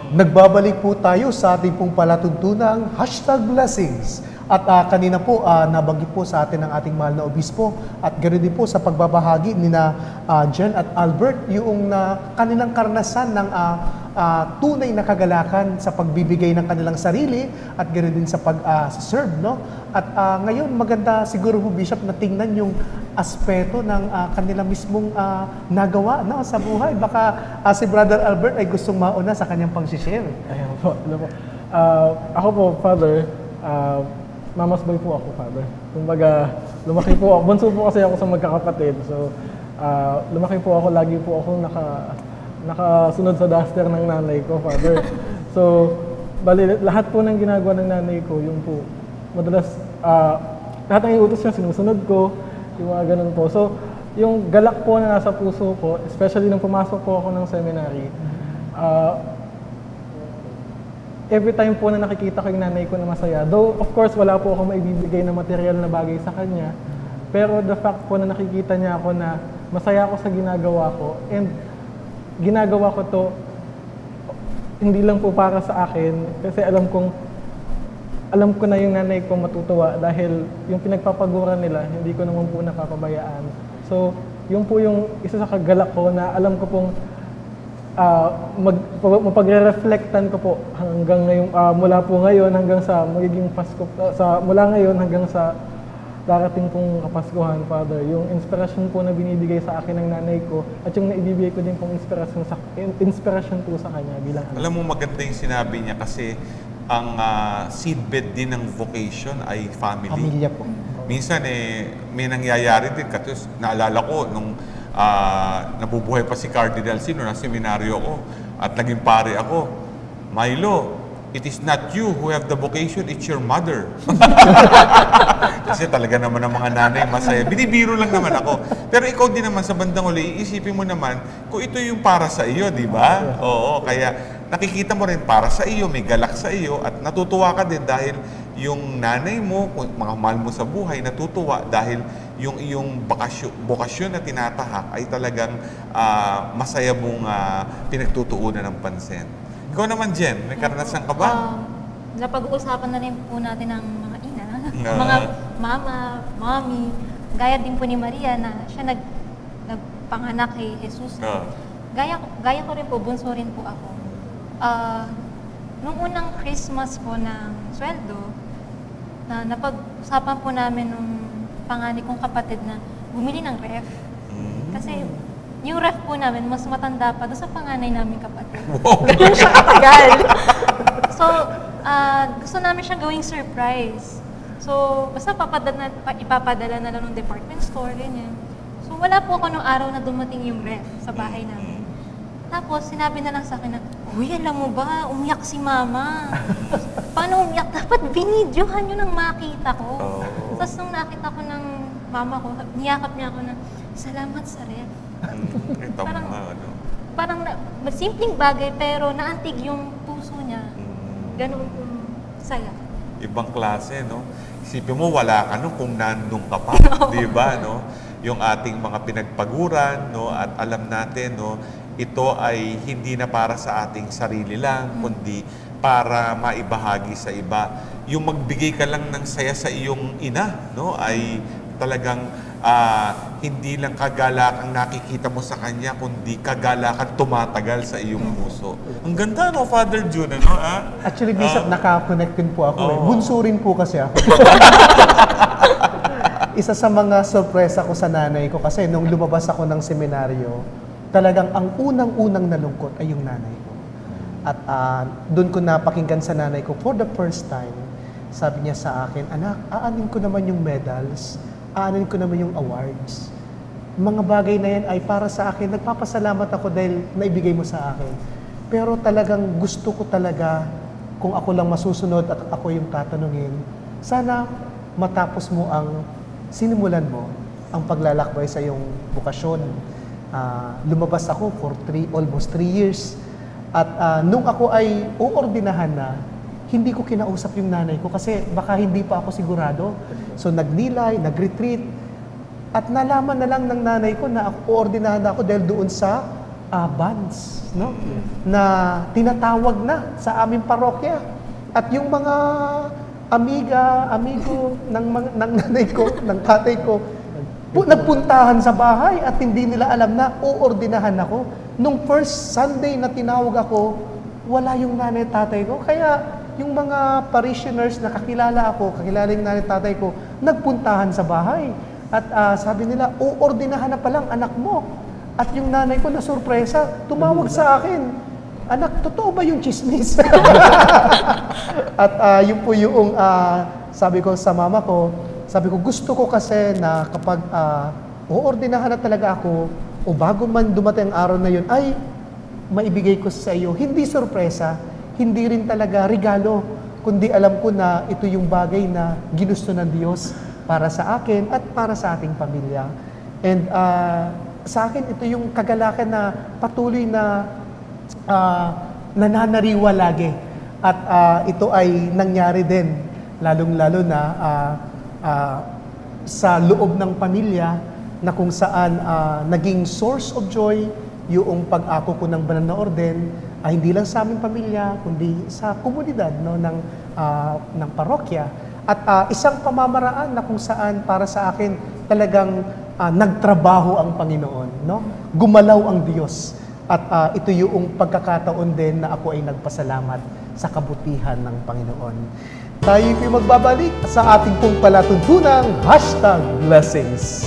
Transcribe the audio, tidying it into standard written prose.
Nagbabalik po tayo sa ating pong palatuntunang #blessings. At kanina po, nabanggit po sa atin ng ating mahal na obispo at ganoon din po sa pagbabahagi ni na Jen at Albert yung kanilang karanasan ng tunay na kagalakan sa pagbibigay ng kanilang sarili at ganoon din sa pag-serve. No? At ngayon maganda siguro po, Bishop, na tingnan yung aspeto ng kanila mismong nagawa, no, sa buhay. Baka si Brother Albert ay gustong mauna sa kanyang pang-share. Ayan po. Ano po. Ako po, Father, Mama's boy po ako, Father. Kumbaga, lumaki po ako. Bunso po kasi ako sa magkakapatid. So, lumaki po ako. Lagi po ako nakasunod sa duster ng nanay ko, Father. So, bali, lahat po ng ginagawa ng nanay ko, yung po, madalas, lahat ng iutos niya, sinusunod ko, yung mga ganun po. So, yung galak po na nasa puso ko, especially nung pumasok po ako ng seminary, every time po na nakikita ko yung nanay ko na masaya, though of course wala po ako maibibigay na material na bagay sa kanya, pero the fact po na nakikita niya ako na masaya ako sa ginagawa ko, and ginagawa ko to hindi lang po para sa akin, kasi alam ko na yung nanay ko matutuwa dahil yung pinagpapaguran nila, hindi ko naman po napapabayaan. So, yung po yung isa sa kagalak ko na alam ko pong mapagre-reflectan ko po hanggang ngayon, mula po ngayon hanggang sa magiging Pasko, mula ngayon hanggang sa darating pong Kapaskuhan, Father, yung inspirasyon po na binibigay sa akin ng nanay ko at yung naibibigay ko din pong inspirasyon po sa kanya bilang anak. Alam mo, maganda yung sinabi niya kasi ang seedbed din ng vocation ay family. Pamilya po. Minsan may nangyayari din. Kasi naalala ko nung nabubuhay pa si Cardinal Sino, na seminaryo ko at naging pare ako. Milo, it is not you who have the vocation, it's your mother. Kasi talaga naman ang mga nanay masaya. Binibiro lang naman ako. Pero ikaw din naman sa bandang uli, iisipin mo naman kung ito yung para sa iyo, di ba? Oo, kaya nakikita mo rin para sa iyo, may galak sa iyo at natutuwa ka din dahil yung nanay mo, mga mahal mo sa buhay, natutuwa dahil yung iyong bokasyon na tinatahak ay talagang masaya mong pinagtutuunan ng pansin. Ikaw naman, Jen, may karanasan ka ba? Napag-uusapan na rin po natin ng mga ina, mga mama, mommy, gaya din po ni Maria na siya nagpanganak kay Jesus. Gaya ko rin po, bunso rin po ako. Nung unang Christmas po ng sweldo, na napag-usapan po namin nung panganay kong kapatid na bumili ng ref. Kasi yung ref po namin, mas matanda pa doon sa panganay namin kapatid. Ganun siya katagal. So, gusto namin siya gawing surprise. So, basta ipapadala na lang ng department store, ganyan. So, wala po ako nung araw na dumating yung ref sa bahay namin. Tapos, sinabi na lang sa akin na, "Uy, alam mo ba, umiyak si mama." Paano umiyak? Dapat binidyohan yun nang makita ko. Tapos nung nakita ko ng mama ko, niyakap niya ako na, "Salamat sa ref." Parang simpleng bagay pero naantig yung puso niya. Ganun kung saya. Ibang klase, no? Isipin mo, wala ka no kung nandun ka pa, di ba, no? Yung ating mga pinagpaguran, no? At alam natin, no? Ito ay hindi na para sa ating sarili lang, kundi para maibahagi sa iba. Yung magbigay ka lang ng saya sa iyong ina, no? Ay talagang hindi lang kagalakan nakikita mo sa kanya, kundi kagalakan tumatagal sa iyong puso. Ang ganda, no, Father June, ano, Actually, Bishop, naka-connect din po ako. Bunso rin po kasi ako. Isa sa mga sorpresa ko sa nanay ko kasi nung lumabas ako ng seminaryo, talagang ang unang-unang nalungkot ay yung nanay ko. At doon ko napakinggan sa nanay ko for the first time, sabi niya sa akin, "Anak, aanin ko naman yung medals, aanin ko naman yung awards. Mga bagay na yan ay para sa akin. Nagpapasalamat ako dahil naibigay mo sa akin. Pero talagang gusto ko talaga kung ako lang masusunod at ako yung tatanungin, sana matapos mo ang sinimulan mo, ang paglalakbay sa iyong bukasyon." Lumabas ako for almost 3 years. At nung ako ay uordinahan na, hindi ko kinausap yung nanay ko kasi baka hindi pa ako sigurado. So nagnilay, nag-retreat. At nalaman na lang ng nanay ko na uordinahan ako dahil doon sa bands, no? Na tinatawag na sa aming parokya. At yung mga amigo ng nanay ko, ng tatay ko, nagpuntahan sa bahay at hindi nila alam na uordinahan ako. Nung first Sunday na tinawag ako, wala yung nanay at tatay ko. Kaya yung mga parishioners na kakilala yung nanay at tatay ko, nagpuntahan sa bahay. At sabi nila, uordinahan na palang anak mo. At yung nanay ko na sorpresa, tumawag sa akin, anak, totoo ba yung chismis? At yun po yung sabi ko sa mama ko, sabi ko, gusto ko kasi na kapag uordinahan na talaga ako, o bago man dumating ang araw na yun, ay maibigay ko sa iyo, hindi sorpresa, hindi rin talaga regalo, kundi alam ko na ito yung bagay na ginusto ng Diyos para sa akin at para sa ating pamilya. And sa akin, ito yung kagalakan na patuloy na nananariwa lagi. At ito ay nangyari din, lalong-lalo na sa loob ng pamilya na kung saan naging source of joy yung pag-ako ko ng banal na orden, hindi lang sa aming pamilya, kundi sa komunidad, no, ng parokya. At isang pamamaraan na kung saan para sa akin talagang nagtrabaho ang Panginoon, no? Gumalaw ang Diyos. At ito yung pagkakataon din na ako ay nagpasalamat sa kabutihan ng Panginoon. Tayo po'y magbabalik sa ating pong palatuntunang #blessings.